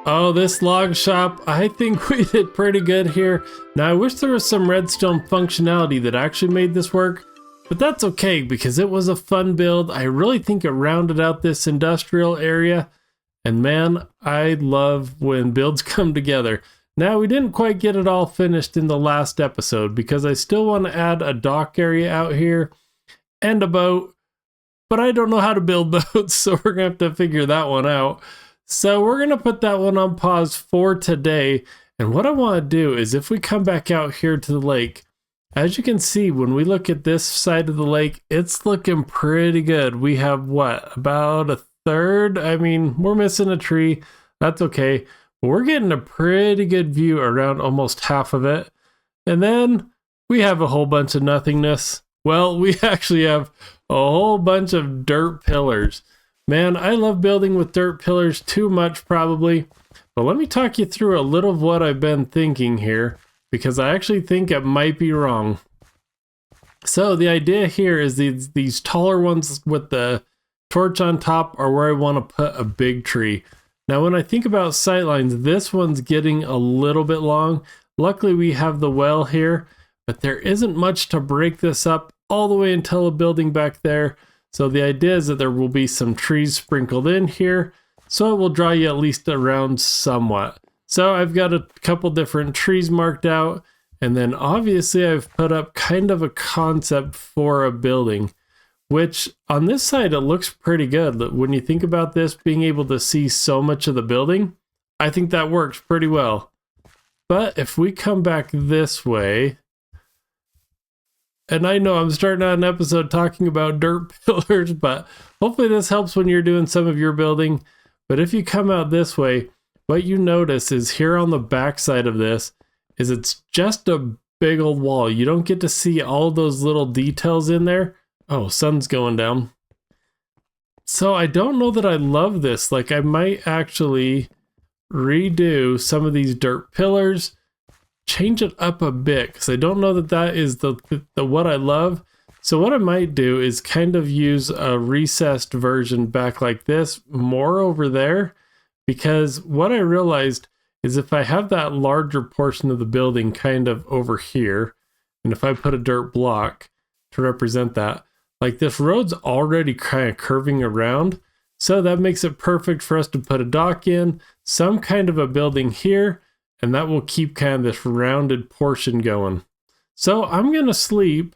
Oh, this log shop, I think we did pretty good here. Now, I wish there was some redstone functionality that actually made this work, but that's okay because it was a fun build. I really think it rounded out this industrial area, and man, I love when builds come together. Now, we didn't quite get it all finished in the last episode because I still want to add a dock area out here and a boat, but I don't know how to build boats, so we're going to have to figure that one out. So we're going to put that one on pause for today. And what I want to do is if we come back out here to the lake, as you can see, when we look at this side of the lake, it's looking pretty good. We have what, about a third? I mean, we're missing a tree. That's okay. But we're getting a pretty good view around almost half of it. And then we have a whole bunch of nothingness. Well, we actually have a whole bunch of dirt pillars. Man, I love building with dirt pillars too much probably, but let me talk you through a little of what I've been thinking here, because I actually think it might be wrong. So the idea here is these taller ones with the torch on top are where I want to put a big tree. Now when I think about sightlines, this one's getting a little bit long. Luckily we have the well here, but there isn't much to break this up all the way until a building back there. So the idea is that there will be some trees sprinkled in here, so it will draw you at least around somewhat. So I've got a couple different trees marked out, and then obviously I've put up kind of a concept for a building, which on this side it looks pretty good. When you think about this being able to see so much of the building, I think that works pretty well. But if we come back this way, and I know I'm starting out an episode talking about dirt pillars, but hopefully this helps when you're doing some of your building. But if you come out this way, what you notice is here on the back side of this is it's just a big old wall. You don't get to see all those little details in there. Oh, sun's going down. So I don't know that I love this. Like I might actually redo some of these dirt pillars, change it up a bit because I don't know that that is the what I love. So what I might do is kind of use a recessed version back like this, more over there, because what I realized is if I have that larger portion of the building kind of over here, and if I put a dirt block to represent that, like this road's already kind of curving around, so that makes it perfect for us to put a dock in, some kind of a building here, and that will keep kind of this rounded portion going. So I'm going to sleep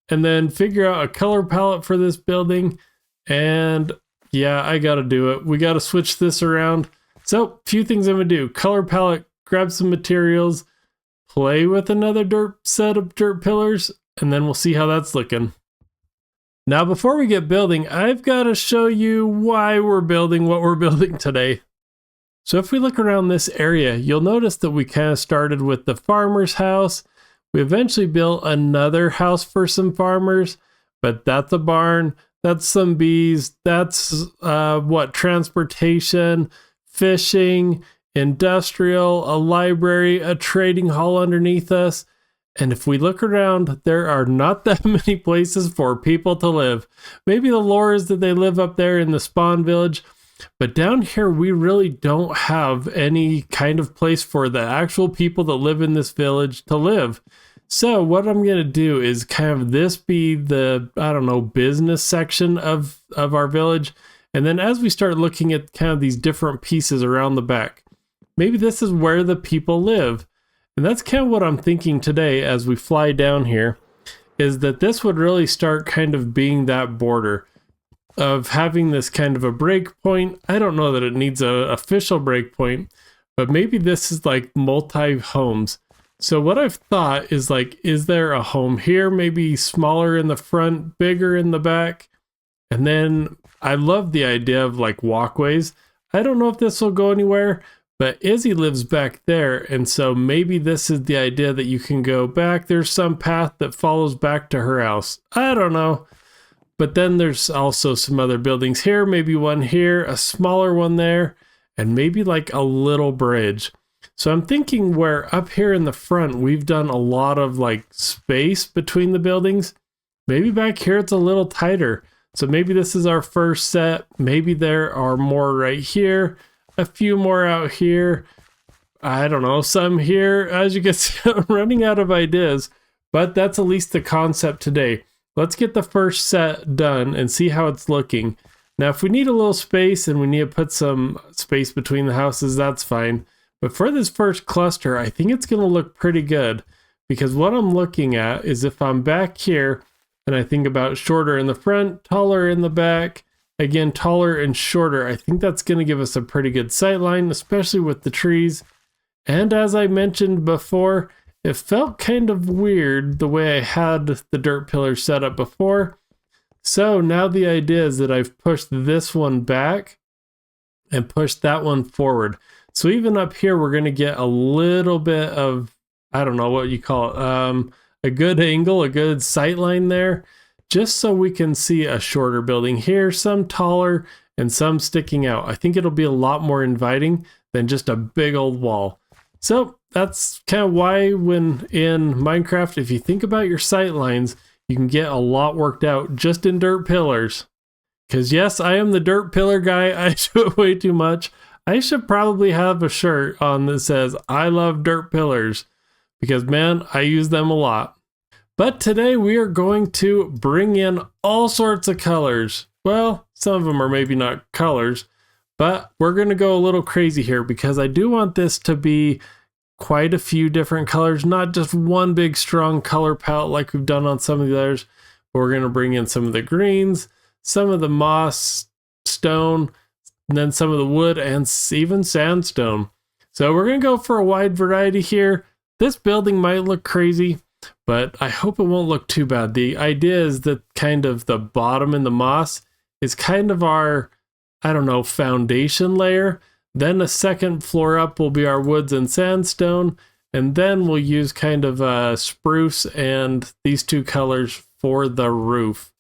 and then figure out a color palette for this building. And yeah, I got to do it. We got to switch this around. So a few things I'm going to do. Color palette, grab some materials, play with another set of dirt pillars, and then we'll see how that's looking. Now, before we get building, I've got to show you why we're building what we're building today. So if we look around this area, you'll notice that we kind of started with the farmer's house. We eventually built another house for some farmers, but that's a barn, that's some bees, that's transportation, fishing, industrial, a library, a trading hall underneath us. And if we look around, there are not that many places for people to live. Maybe the lore is that they live up there in the spawn village, but down here, we really don't have any kind of place for the actual people that live in this village to live. So what I'm going to do is kind of this be the, I don't know, business section of our village. And then as we start looking at kind of these different pieces around the back, maybe this is where the people live. And that's kind of what I'm thinking today as we fly down here, is that this would really start kind of being that border of having this kind of a break point. I don't know that it needs an official break point, but maybe this is like multi-homes. So what I've thought is like, is there a home here, maybe smaller in the front, bigger in the back? And then I love the idea of like walkways. I don't know if this will go anywhere, but Izzy lives back there. And so maybe this is the idea that you can go back. There's some path that follows back to her house. I don't know. But then there's also some other buildings here, maybe one here, a smaller one there, and maybe like a little bridge. So I'm thinking where up here in the front, we've done a lot of like space between the buildings. Maybe back here it's a little tighter. So maybe this is our first set. Maybe there are more right here. a few more out here. I don't know, some here. As you can see, I'm running out of ideas, but that's at least the concept today. Let's get the first set done and see how it's looking. Now, if we need a little space and we need to put some space between the houses, that's fine. But for this first cluster, I think it's going to look pretty good, because what I'm looking at is if I'm back here and I think about shorter in the front, taller in the back, again, taller and shorter, I think that's going to give us a pretty good sight line, especially with the trees. And as I mentioned before, it felt kind of weird the way I had the dirt pillars set up before. So now the idea is that I've pushed this one back and pushed that one forward. So even up here, we're going to get a little bit of, I don't know what you call it, a good angle, a good sight line there, just so we can see a shorter building here, some taller and some sticking out. I think it'll be a lot more inviting than just a big old wall. So that's kind of why when in Minecraft, if you think about your sight lines, you can get a lot worked out just in dirt pillars. Because yes, I am the dirt pillar guy. I do it way too much. I should probably have a shirt on that says, I love dirt pillars. Because man, I use them a lot. But today we are going to bring in all sorts of colors. Well, some of them are maybe not colors, but we're going to go a little crazy here because I do want this to be quite a few different colors, not just one big strong color palette like we've done on some of the others. We're going to bring in some of the greens, some of the moss, stone, and then some of the wood and even sandstone. So we're going to go for a wide variety here. This building might look crazy, but I hope it won't look too bad. The idea is that kind of the bottom and the moss is kind of our, I don't know, foundation layer. Then a second floor up will be our woods and sandstone. And then we'll use kind of spruce and these two colors for the roof.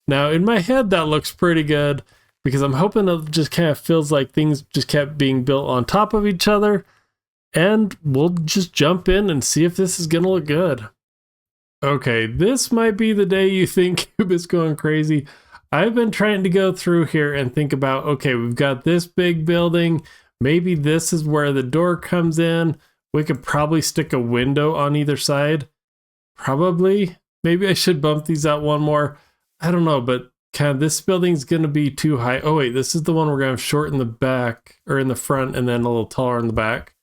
Now in my head, that looks pretty good because I'm hoping it just kind of feels like things just kept being built on top of each other. And we'll just jump in and see if this is going to look good. Okay, this might be the day you think Cube is going crazy. I've been trying to go through here and think about, okay, we've got this big building. Maybe this is where the door comes in. We could probably stick a window on either side. Probably. Maybe I should bump these out one more. I don't know, but kind of this building's going to be too high. Oh, wait, this is the one we're going to have short in the back or in the front and then a little taller in the back.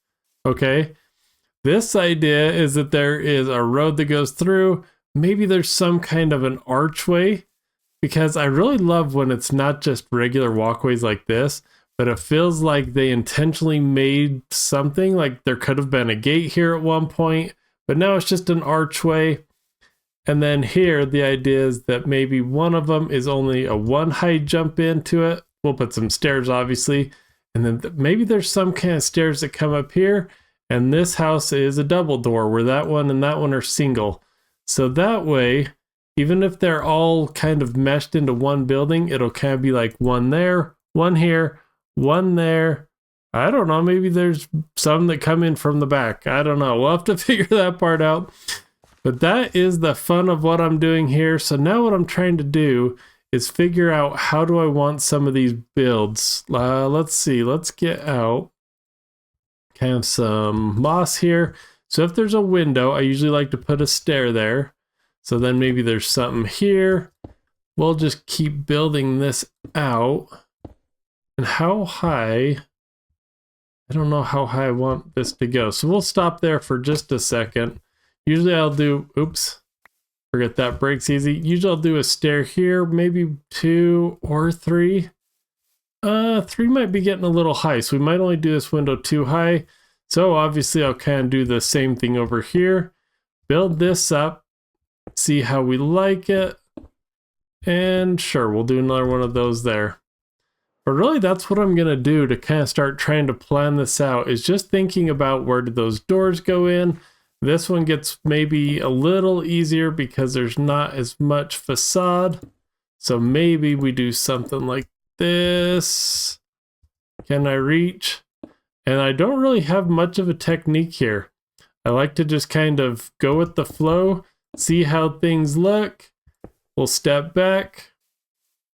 Okay. This idea is that there is a road that goes through. Maybe there's some kind of an archway. Because I really love when it's not just regular walkways like this, but it feels like they intentionally made something, like there could have been a gate here at one point, but now it's just an archway. And then here, the idea is that maybe one of them is only a one high jump into it. We'll put some stairs, obviously. And then maybe there's some kind of stairs that come up here. And this house is a double door where that one and that one are single. So that way, even if they're all kind of meshed into one building, it'll kind of be like one there, one here, one there. I don't know, maybe there's some that come in from the back. I don't know. We'll have to figure that part out. But that is the fun of what I'm doing here. So now what I'm trying to do is figure out how do I want some of these builds. Let's see. Let's get out kind of some moss here. So if there's a window, I usually like to put a stair there. So then maybe there's something here. We'll just keep building this out. And how high? I don't know how high I want this to go. So we'll stop there for just a second. Usually I'll do, oops, forget that breaks easy. Usually I'll do a stair here, maybe 2 or 3. 3 might be getting a little high. So we might only do this window too high. So obviously I'll kind of do the same thing over here. Build this up. See how we like it. And sure, we'll do another one of those there. But really, that's what I'm going to do to kind of start trying to plan this out, is just thinking about where did those doors go in. This one gets maybe a little easier because there's not as much facade. So maybe we do something like this. Can I reach? And I don't really have much of a technique here. I like to just kind of go with the flow. See how things look. We'll step back.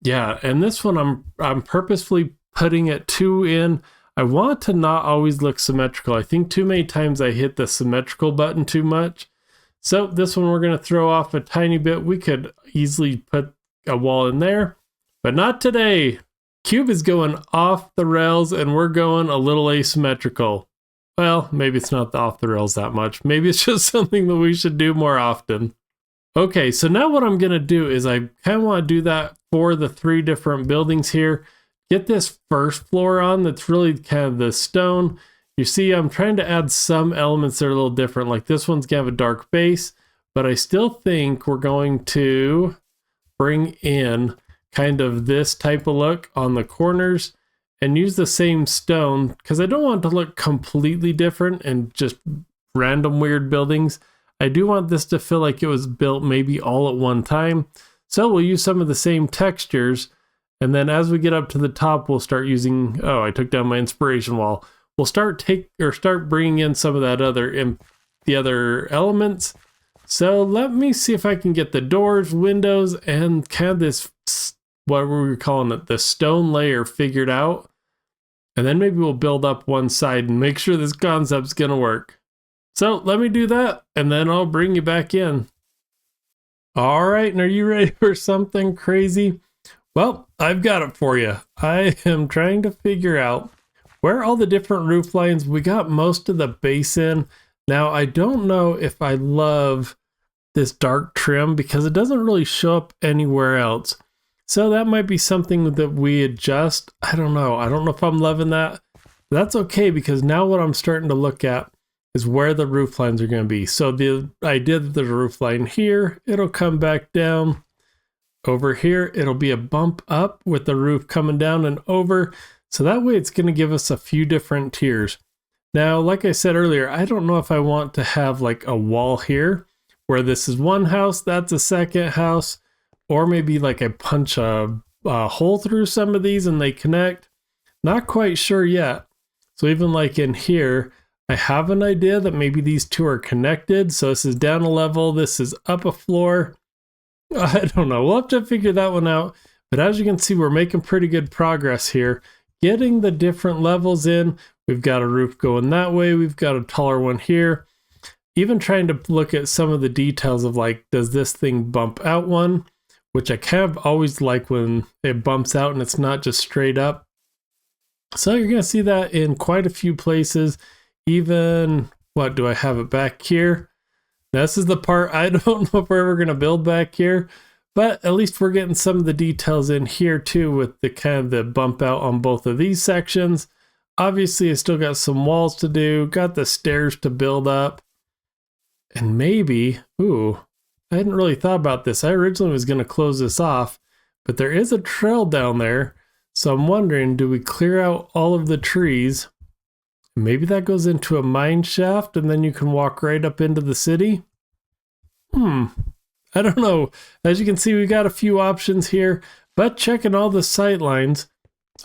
Yeah, and this one I'm purposefully putting it 2 in. I want to not always look symmetrical. I think too many times I hit the symmetrical button too much. So this one we're going to throw off a tiny bit. We could easily put a wall in there, but not today. Cube is going off the rails and we're going a little asymmetrical. Well, maybe it's not off the rails that much. Maybe it's just something that we should do more often. Okay, so now what I'm going to do is I kind of want to do that for the 3 different buildings here. Get this first floor on that's really kind of the stone. You see, I'm trying to add some elements that are a little different. Like this one's going to have a dark base, but I still think we're going to bring in kind of this type of look on the corners and use the same stone because I don't want it to look completely different and just random weird buildings. I do want this to feel like it was built maybe all at one time. So we'll use some of the same textures. And then as we get up to the top, we'll start using, oh, I took down my inspiration wall. We'll start bringing in some of that the other elements. So let me see if I can get the doors, windows, and kind of this, what were we calling it, the stone layer figured out. And then maybe we'll build up one side and make sure this concept's gonna work. So let me do that, and then I'll bring you back in. All right, and are you ready for something crazy? Well, I've got it for you. I am trying to figure out where all the different roof lines, we got most of the base in. Now, I don't know if I love this dark trim because it doesn't really show up anywhere else. So that might be something that we adjust. I don't know. I don't know if I'm loving that. That's okay because now what I'm starting to look at is where the roof lines are going to be. So the idea that there's a roof line here, it'll come back down. Over here, it'll be a bump up with the roof coming down and over. So that way it's going to give us a few different tiers. Now, like I said earlier, I don't know if I want to have like a wall here where this is one house, that's a second house, or maybe like I punch a hole through some of these and they connect. Not quite sure yet. So even like in here, I have an idea that maybe these two are connected. So this is down a level, this is up a floor. I don't know. We'll have to figure that one out. But as you can see, we're making pretty good progress here. Getting the different levels in. We've got a roof going that way. We've got a taller one here. Even trying to look at some of the details of like, does this thing bump out one? Which I kind of always like when it bumps out and it's not just straight up. So you're going to see that in quite a few places. Even, what, do I have it back here? This is the part I don't know if we're ever going to build back here, but at least we're getting some of the details in here too with the kind of the bump out on both of these sections. Obviously, I still got some walls to do, got the stairs to build up, and maybe, ooh, I hadn't really thought about this. I originally was going to close this off, but there is a trail down there, so I'm wondering, do we clear out all of the trees? Maybe that goes into a mine shaft and then you can walk right up into the city. I don't know. As you can see, we got a few options here, but checking all the sight lines,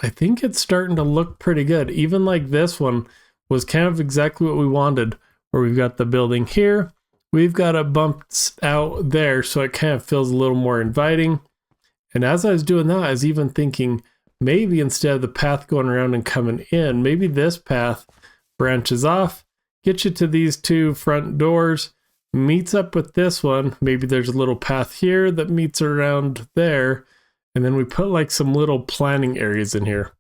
I think it's starting to look pretty good. Even like this one was kind of exactly what we wanted, where we've got the building here. We've got it bumped out there, so it kind of feels a little more inviting. And as I was doing that, I was even thinking maybe instead of the path going around and coming in, maybe this path branches off, gets you to these two front doors, meets up with this one. Maybe there's a little path here that meets around there. And then we put like some little planning areas in here.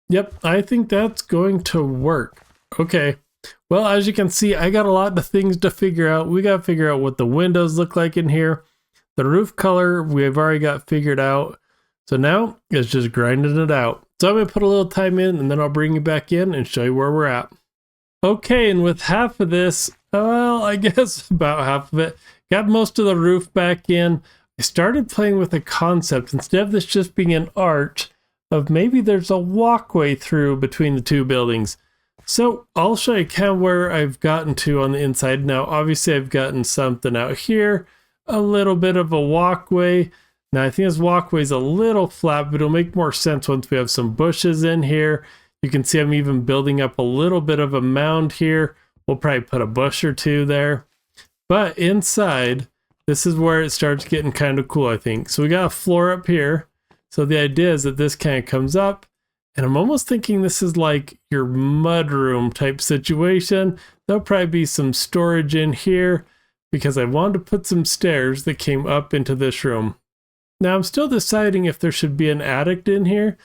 Yep, I think that's going to work. Okay. Well, as you can see, I got a lot of things to figure out. We got to figure out what the windows look like in here. The roof color, we've already got figured out. So now it's just grinding it out. So I'm going to put a little time in and then I'll bring you back in and show you where we're at. Okay, and with half of this, well, I guess about half of it, got most of the roof back in. I started playing with a concept, instead of this just being an arch, of maybe there's a walkway through between the two buildings. So I'll show you kind of where I've gotten to on the inside. Now, obviously I've gotten something out here, a little bit of a walkway. Now I think this walkway is a little flat, but it'll make more sense once we have some bushes in here. You can see I'm even building up a little bit of a mound here. We'll probably put a bush or two there. But inside, this is where it starts getting kind of cool, I think. So we got a floor up here. So the idea is that this kind of comes up And I'm almost thinking this is like your mudroom type situation. There'll probably be some storage in here because I wanted to put some stairs that came up into this room. Now I'm still deciding if there should be an attic in here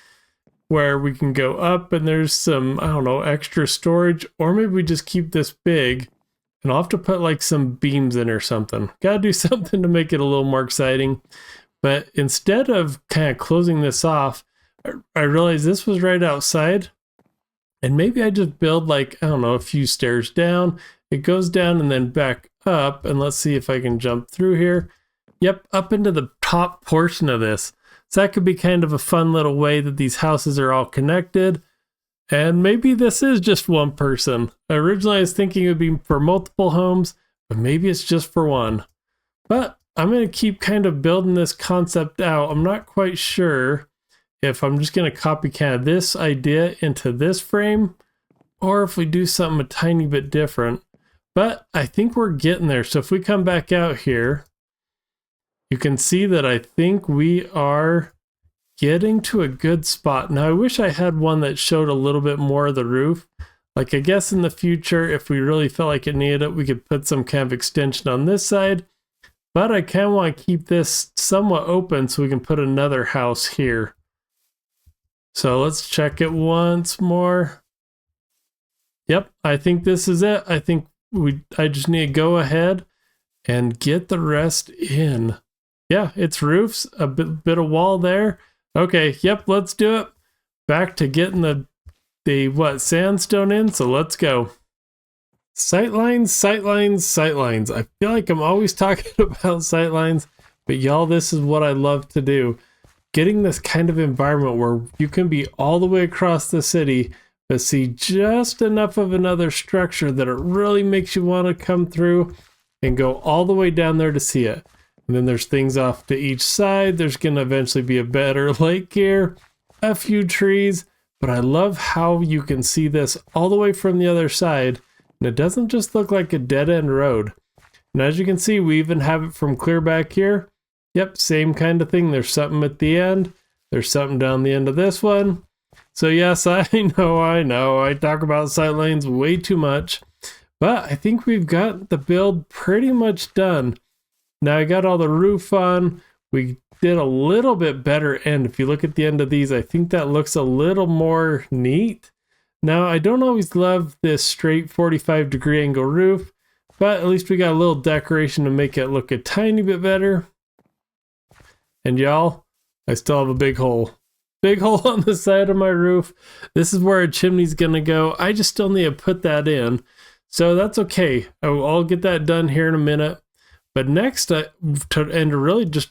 where we can go up and there's some, I don't know, extra storage, or maybe we just keep this big and I'll have to put like some beams in or something. Gotta do something to make it a little more exciting. But instead of kind of closing this off, I realized this was right outside, and maybe I just build like, I don't know, a few stairs down. It goes down and then back up, and let's see if I can jump through here. Yep, up into the top portion of this. So that could be kind of a fun little way that these houses are all connected. And maybe this is just one person. Originally I was thinking it would be for multiple homes, but maybe it's just for one. But I'm going to keep kind of building this concept out. I'm not quite sure if I'm just going to copy kind of this idea into this frame, or if we do something a tiny bit different. But I think we're getting there. So if we come back out here, you can see that I think we are getting to a good spot. Now I wish I had one that showed a little bit more of the roof. Like I guess in the future, if we really felt like it needed it, we could put some kind of extension on this side. But I kind of want to keep this somewhat open so we can put another house here. So let's check it once more. Yep, I think this is it. I think I just need to go ahead and get the rest in. Yeah, it's roofs, a bit of wall there. Okay, yep, let's do it. Back to getting the sandstone in, so let's go. Sightlines, sightlines, sightlines. I feel like I'm always talking about sightlines, but y'all, this is what I love to do. Getting this kind of environment where you can be all the way across the city, but see just enough of another structure that it really makes you want to come through and go all the way down there to see it. And then there's things off to each side. There's going to eventually be a better lake here, a few trees, but I love how you can see this all the way from the other side. And it doesn't just look like a dead-end road. And as you can see, we even have it from clear back here. Yep, same kind of thing. There's something at the end. There's something down the end of this one. So yes, I know. I talk about sightlines way too much. But I think we've got the build pretty much done. Now I got all the roof on. We did a little bit better end. If you look at the end of these, I think that looks a little more neat. Now, I don't always love this straight 45-degree angle roof, but at least we got a little decoration to make it look a tiny bit better. And y'all, I still have a big hole. Big hole on the side of my roof. This is where a chimney's gonna go. I just still need to put that in. So that's okay. I'll get that done here in a minute. But next, to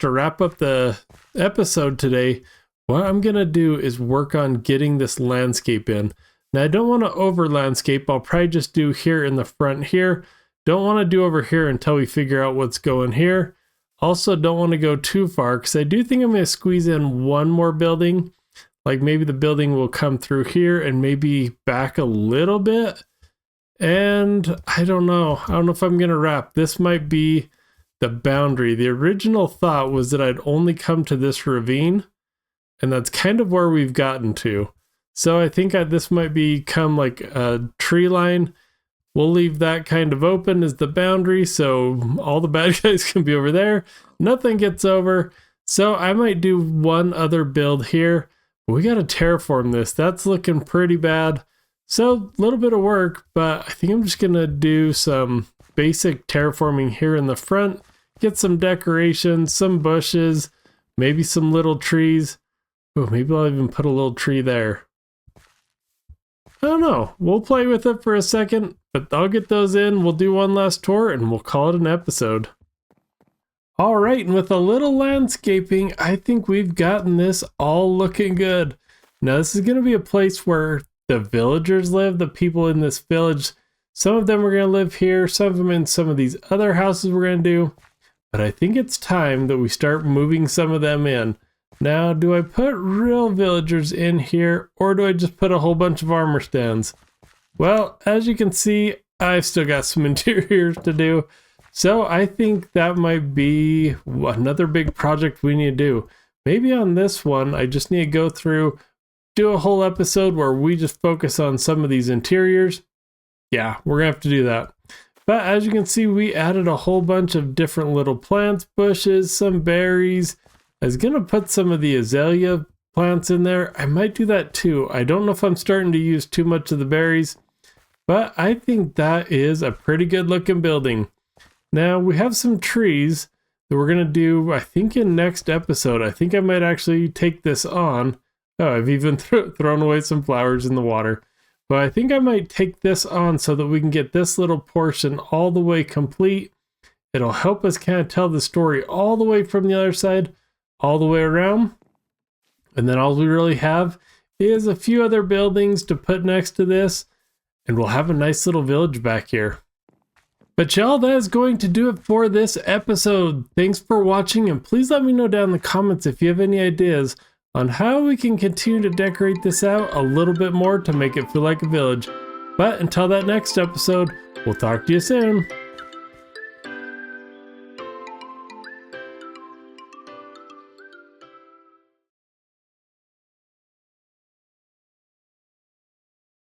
wrap up the episode today, what I'm gonna do is work on getting this landscape in. Now, I don't want to over landscape. I'll probably just do here in the front here. Don't want to do over here until we figure out what's going here. Also, don't want to go too far because I do think I'm going to squeeze in one more building. Like maybe the building will come through here and maybe back a little bit. And I don't know. I don't know if I'm going to wrap. This might be the boundary. The original thought was that I'd only come to this ravine. And that's kind of where we've gotten to. So I think this might become like a tree line. We'll leave that kind of open as the boundary, so all the bad guys can be over there. Nothing gets over. So I might do one other build here. We got to terraform this. That's looking pretty bad. So a little bit of work, but I think I'm just going to do some basic terraforming here in the front. Get some decorations, some bushes, maybe some little trees. Oh, maybe I'll even put a little tree there. I don't know. We'll play with it for a second, but I'll get those in. We'll do one last tour and we'll call it an episode. All right, and with a little landscaping, I think we've gotten this all looking good. Now, this is going to be a place where the villagers live, the people in this village. Some of them are going to live here, some of them in some of these other houses we're going to do. But I think it's time that we start moving some of them in. Now, do I put real villagers in here, or do I just put a whole bunch of armor stands? Well, as you can see, I've still got some interiors to do. So I think that might be another big project we need to do. Maybe on this one, I just need to go through, do a whole episode where we just focus on some of these interiors, yeah, we're gonna have to do that. But as you can see, we added a whole bunch of different little plants, bushes, some berries. I was gonna put some of the azalea plants in there. I might do that too. I don't know if I'm starting to use too much of the berries, but I think that is a pretty good looking building. Now we have some trees that we're gonna do, I think in next episode. I think I might actually take this on. Oh, I've even thrown away some flowers in the water. But I think I might take this on so that we can get this little portion all the way complete. It'll help us kind of tell the story all the way from the other side, all the way around. And then all we really have is a few other buildings to put next to this. And we'll have a nice little village back here. But y'all, that is going to do it for this episode. Thanks for watching, and please let me know down in the comments if you have any ideas on how we can continue to decorate this out a little bit more to make it feel like a village. But until that next episode, we'll talk to you soon.